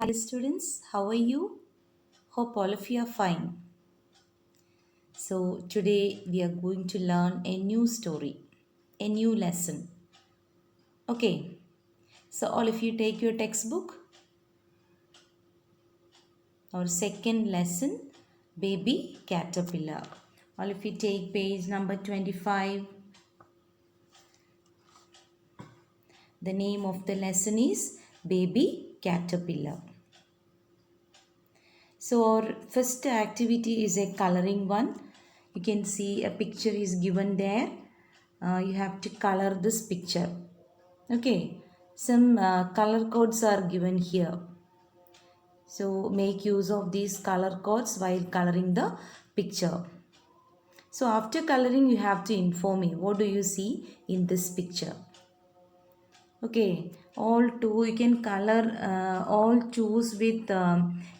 Hi students, how are you? Hope all of you are fine. So today we are going to learn a new story, a new lesson. Okay, so all of you take your textbook. Our second lesson, Baby Caterpillar. All of you take page number 25. The name of the lesson is Baby Caterpillar. So our first activity is a coloring one. You can see a picture is given there. You have to color this picture. Okay, some color codes are given here. So make use of these color codes while coloring the picture. So after coloring, you have to inform me what do you see in this picture. Okay, all two you can color all choose with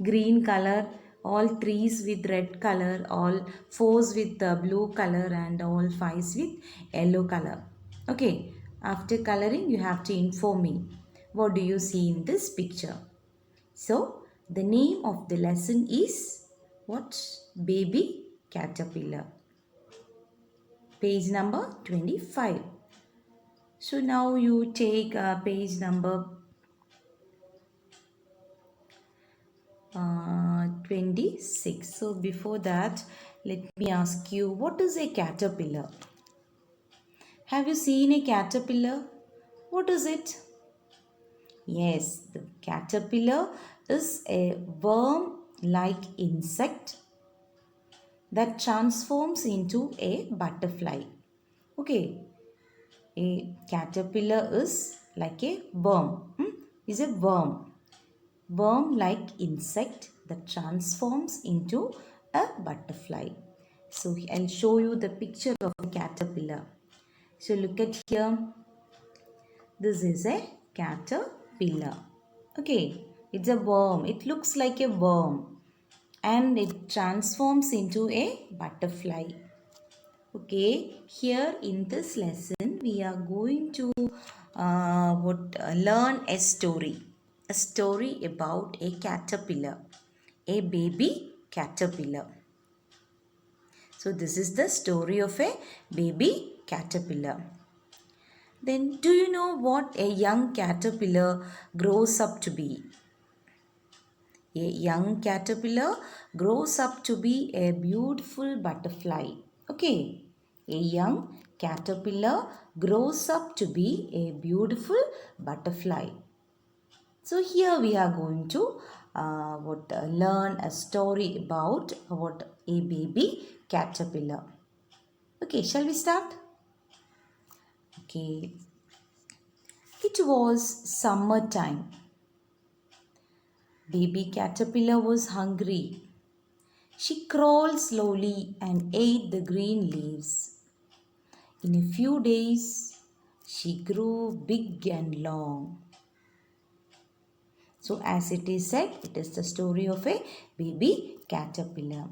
green color, all trees with red color, all fours with blue color, and all fives with yellow color. Okay, after coloring, you have to inform me what do you see in this picture. So, the name of the lesson is what? Baby Caterpillar. Page number 25. So now you take page number 26. So before that, let me ask you, what is a caterpillar? Have you seen a caterpillar? What is it? Yes, the caterpillar is a worm-like insect that transforms into a butterfly. Okay, a caterpillar is like a worm. Is a worm-like insect that transforms into a butterfly. So I'll show you the picture of a caterpillar. So look at here. This is a caterpillar. Okay, it's a worm. It looks like a worm and it transforms into a butterfly. Okay, here in this lesson we are going to learn a story about a caterpillar, a baby caterpillar. So this is the story of a baby caterpillar. Then do you know what a young caterpillar grows up to be? A young caterpillar grows up to be a beautiful butterfly. Okay, a young caterpillar grows up to be a beautiful butterfly. So here we are going to learn a story about what a baby caterpillar. Okay, shall we start? Okay, it was summertime. Baby caterpillar was hungry. She crawled slowly and ate the green leaves. In a few days, she grew big and long. So, as it is said, it is the story of a baby caterpillar.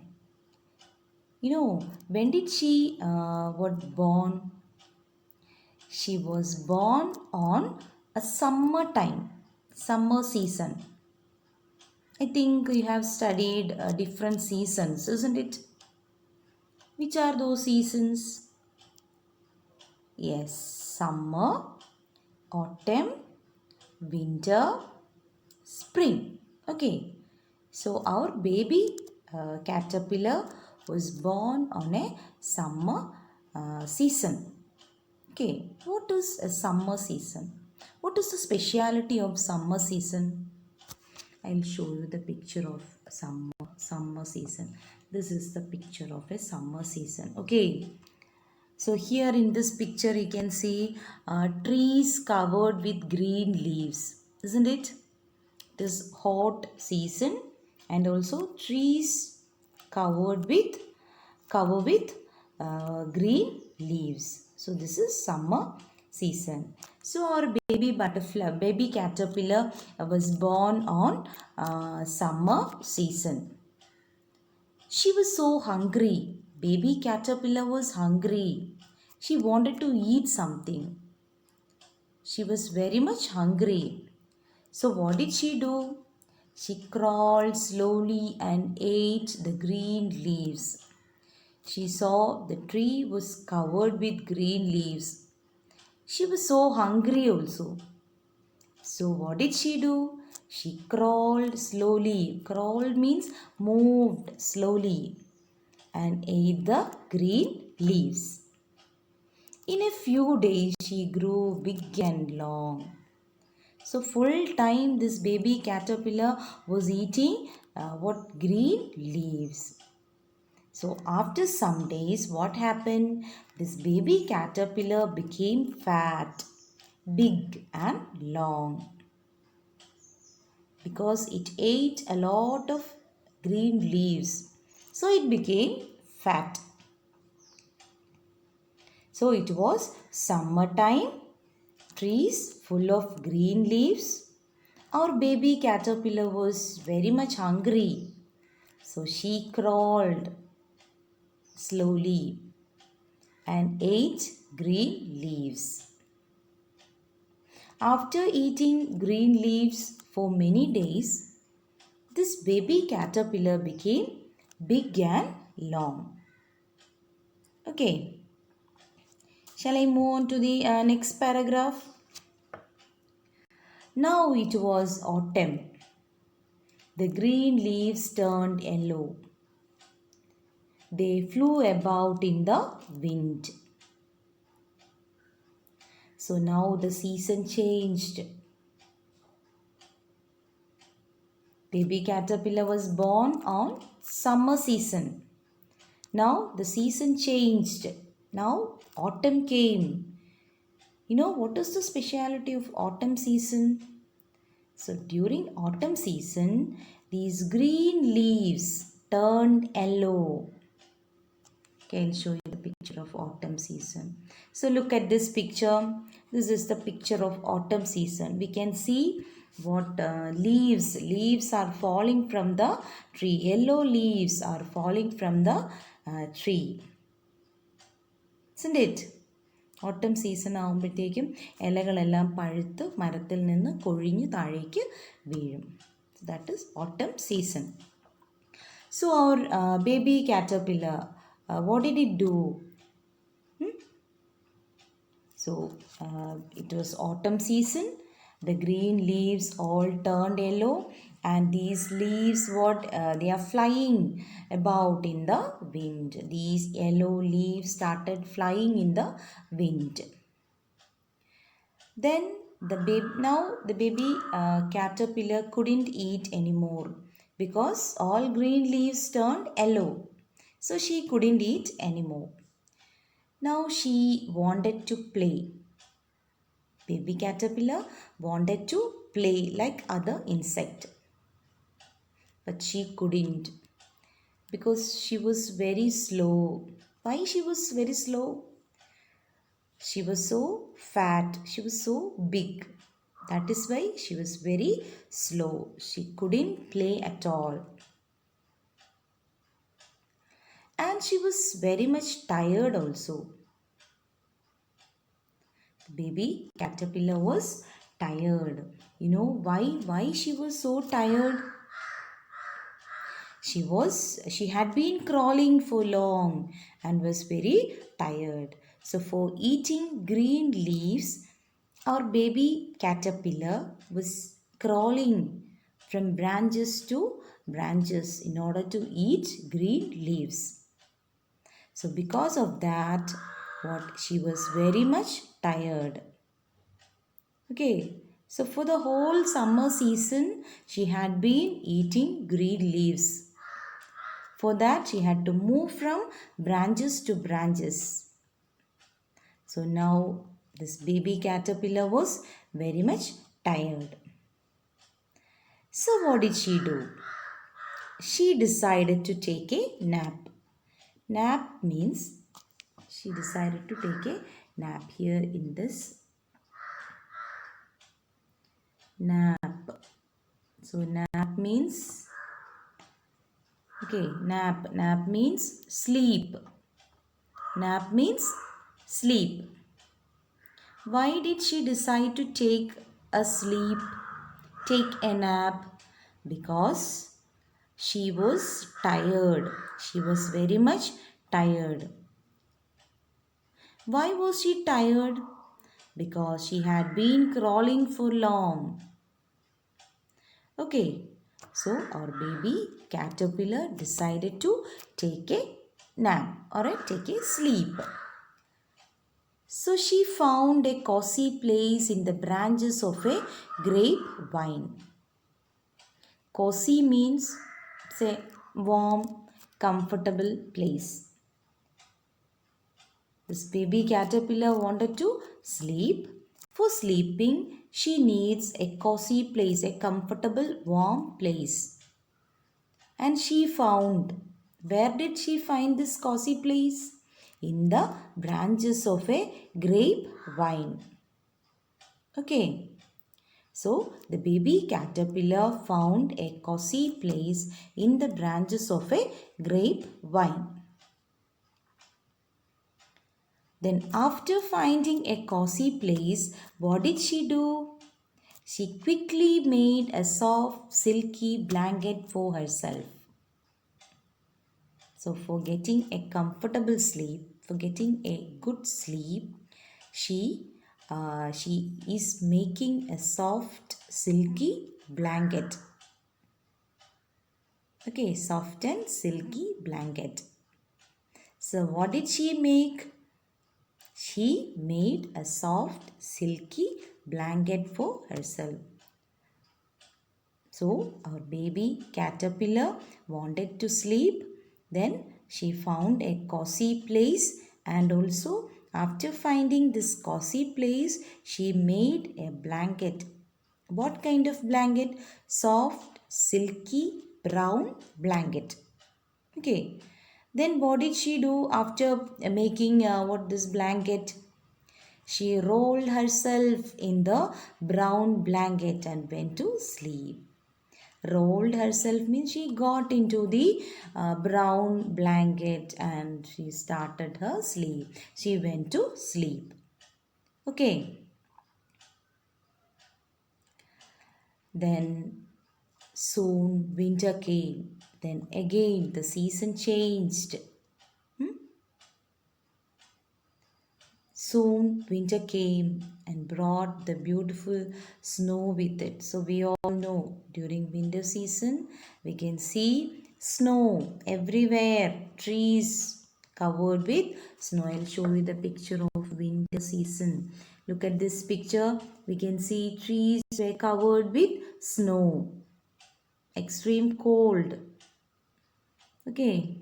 When did she born? She was born on a summer season. I think you have studied different seasons, isn't it? Which are those seasons? Yes, summer, autumn, winter, spring. Okay, so our baby caterpillar was born on a summer season. Okay, what is a summer season? What is the speciality of summer season? I'll show you the picture of summer season. This is the picture of a summer season. Okay. So here in this picture you can see trees covered with green leaves, isn't it? It is hot season and also trees covered with green leaves. So this is summer season. So our baby caterpillar was born on summer season. She was so hungry. Baby caterpillar was hungry. She wanted to eat something. She was very much hungry. So what did she do? She crawled slowly and ate the green leaves. She saw the tree was covered with green leaves. She was so hungry also. So what did she do? She crawled slowly. Crawled means moved slowly and ate the green leaves. In a few days, she grew big and long. So full time this baby caterpillar was eating what green leaves. So after some days what happened? This baby caterpillar became fat, big and long because it ate a lot of green leaves. So it became fat. So it was summertime, trees full of green leaves. Our baby caterpillar was very much hungry. So she crawled slowly and ate green leaves. After eating green leaves for many days, this baby caterpillar became big and long. Okay, shall I move on to the next paragraph? Now it was autumn. The green leaves turned yellow. They flew about in the wind. So now the season changed. Baby caterpillar was born on summer season. Now the season changed. Now autumn came. You know what is the speciality of autumn season? So during autumn season, these green leaves turned yellow. Okay, I'll show you the picture of autumn season. So look at this picture. This is the picture of autumn season. We can see what leaves are falling from the tree. Yellow leaves are falling from the tree. Isn't it? ഓട്ടം season ആകുമ്പോഴത്തേക്കും ഇലകളെല്ലാം പഴുത്ത് മരത്തിൽ നിന്ന് കൊഴിഞ്ഞ് താഴേക്ക് വീഴും. That is ഓട്ടം season. So our baby caterpillar, what did it do? So it was autumn season. The green leaves all turned yellow, and these leaves they are flying about in the wind. These yellow leaves started flying in the wind. Then the baby caterpillar couldn't eat anymore because all green leaves turned yellow. So she couldn't eat anymore. Now she wanted to play. Baby caterpillar wanted to play like other insect. But she couldn't because she was very slow. Why she was very slow? She was so fat. She was so big. That is why she was very slow. She couldn't play at all. And she was very much tired also. Baby caterpillar was tired. You know why she was so tired? She had been crawling for long and was very tired. So for eating green leaves, our baby caterpillar was crawling from branches to branches in order to eat green leaves. So because of that, she was very much tired. Okay, so for the whole summer season, she had been eating green leaves. For that, she had to move from branches to branches. So now this baby caterpillar was very much tired. So what did she do? She decided to take a nap. Nap means she decided to take a nap here in this nap. So nap means nap means sleep. Nap means sleep. Why did she decide to take a nap? Because she was tired. She was very much tired. Why was she tired? Because she had been crawling for long. Okay, so our baby caterpillar decided to take a nap or take a sleep. So she found a cozy place in the branches of a grapevine. Cozy means it's a warm, comfortable place. This baby caterpillar wanted to sleep. For sleeping, she needs a cozy place, a comfortable, warm place. And she found, where did she find this cozy place? In the branches of a grapevine. Okay. So the baby caterpillar found a cozy place in the branches of a grapevine. Then after finding a cozy place, what did she do? She quickly made a soft silky blanket for herself. So for getting a comfortable sleep, for getting a good sleep, she is making a soft silky blanket. Okay, soft and silky blanket. So what did she make? She made a soft silky blanket for herself. So our baby caterpillar wanted to sleep. Then she found a cozy place, and also after finding this cozy place, she made a blanket. What kind of blanket? Soft, silky, brown blanket. Okay. Then what did she do after making what this blanket? She rolled herself in the brown blanket and went to sleep. Rolled herself means she got into the brown blanket and she started her sleep. She went to sleep. Okay. Then soon winter came. Then again the season changed. Soon winter came and brought the beautiful snow with it. So we all know during winter season we can see snow everywhere, trees covered with snow. I'll show you the picture of winter season. Look at this picture. We can see trees were covered with snow. Extreme cold. Okay.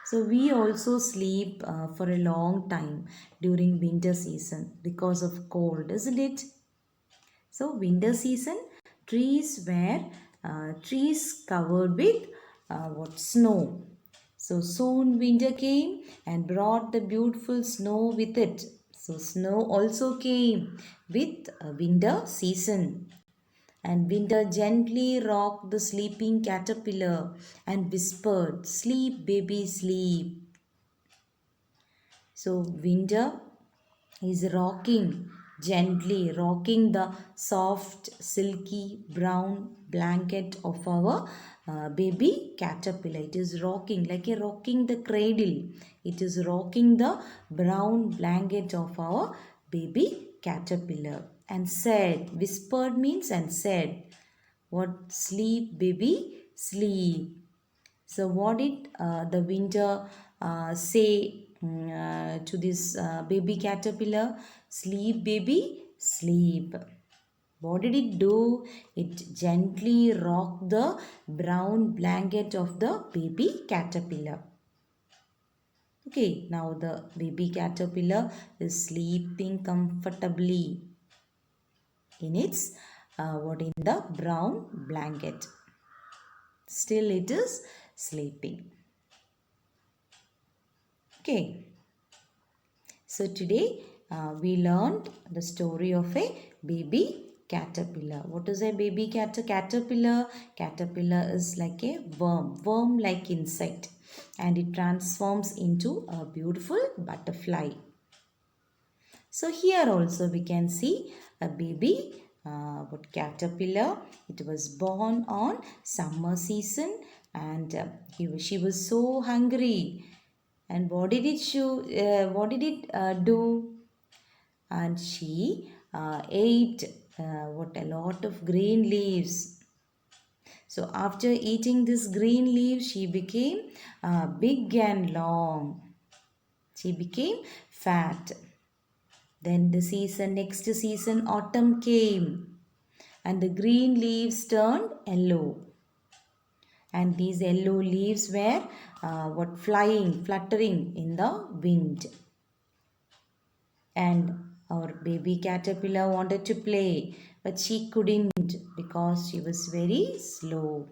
So we also sleep for a long time during winter season because of cold, isn't it? So winter season, trees covered with what snow. So soon winter came and brought the beautiful snow with it. So snow also came with a winter season. And winter gently rocked the sleeping caterpillar and whispered, "Sleep, baby, sleep." So winter is rocking the soft, silky brown blanket of our baby caterpillar. It is rocking like a rocking the cradle. It is rocking the brown blanket of our baby caterpillar. And said, whispered means and said, what? Sleep, baby, sleep. So, what did the winter say to this baby caterpillar? Sleep, baby, sleep. What did it do? It gently rocked the brown blanket of the baby caterpillar. Okay, now the baby caterpillar is sleeping comfortably in its in the brown blanket. Still it is sleeping. Okay. So today we learned the story of a baby caterpillar. What is a baby caterpillar? Caterpillar is like a worm like insect, and it transforms into a beautiful butterfly. So here also we can see a baby what caterpillar. It was born on summer season, and she was so hungry. And what did it show? What did it do? And she ate what a lot of green leaves. So after eating this green leaves, she became big and long. She became fat. Then the next season, autumn came, and the green leaves turned yellow. And these yellow leaves were fluttering in the wind. And our baby caterpillar wanted to play, but she couldn't because she was very slow.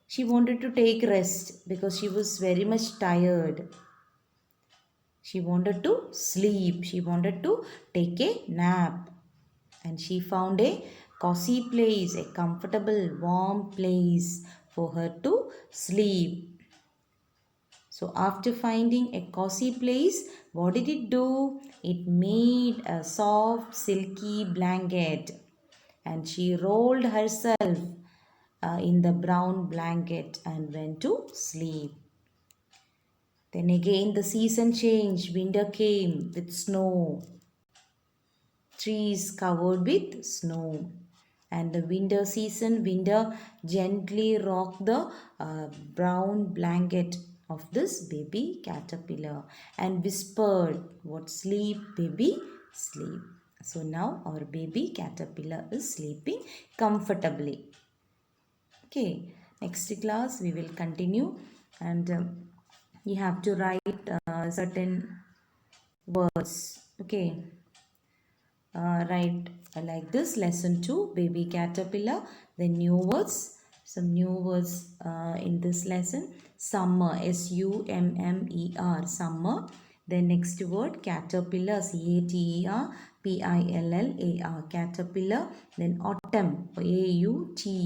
She wanted to take rest because she was very much tired. She wanted to sleep. She wanted to take a nap. And she found a cozy place, a comfortable, warm place for her to sleep. So after finding a cozy place, what did it do? It made a soft, silky blanket. And she rolled herself in the brown blanket and went to sleep. Then again the season changed. Winter came with snow. Trees covered with snow. And the winter gently rocked the brown blanket of this baby caterpillar and whispered, "What sleep, baby, sleep." So now our baby caterpillar is sleeping comfortably. Okay, next class we will continue, and you have to write certain words. Okay, write like this: lesson 2, baby caterpillar. Then new words, some new words in this lesson: summer, summer, summer. Then next word, caterpillar, caterpillar, caterpillar. Then autumn, autumn,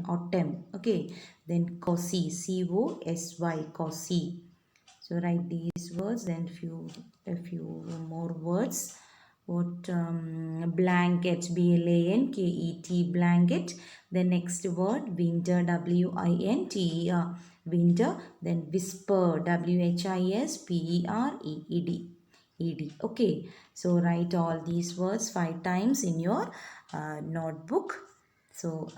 autumn. Okay, then cozy, cosy, cozy. So write these words, then a few more words. What blanket, blanket, blanket. The next word, winter, winter. Winter. Then whisper, whispered. Okay, so write all these words 5 times in your notebook. So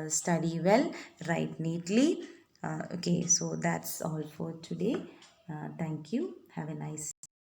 study well, write neatly. Okay, so that's all for today. Thank you. Have a nice